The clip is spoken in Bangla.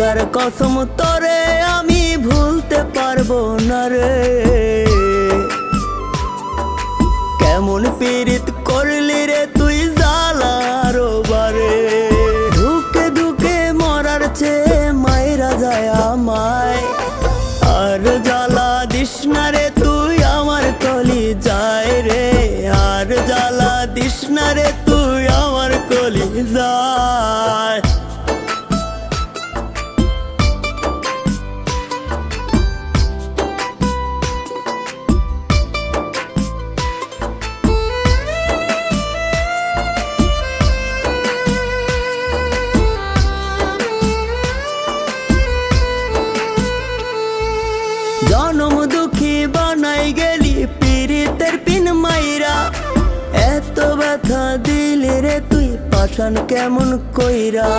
খোদার কসম তোরে আমি ভুলতে পারবো না রে। কেমন পীড়িত করলি রে তুই জ্বালার বারে। ধুকে ধুকে মরার চেয়ে মায়েরা যায় আমায়। আর জ্বালা দিস না রে তুই আমার কলি যায় রে। আর জ্বালা দিস না রে তুই আমার কলি যায়। জনম দুঃখী বানাই গেলি পীড়িতের পিন মাইরা। এত ব্যথা দিলি রে তুই পাষাণ কেমন কইরা।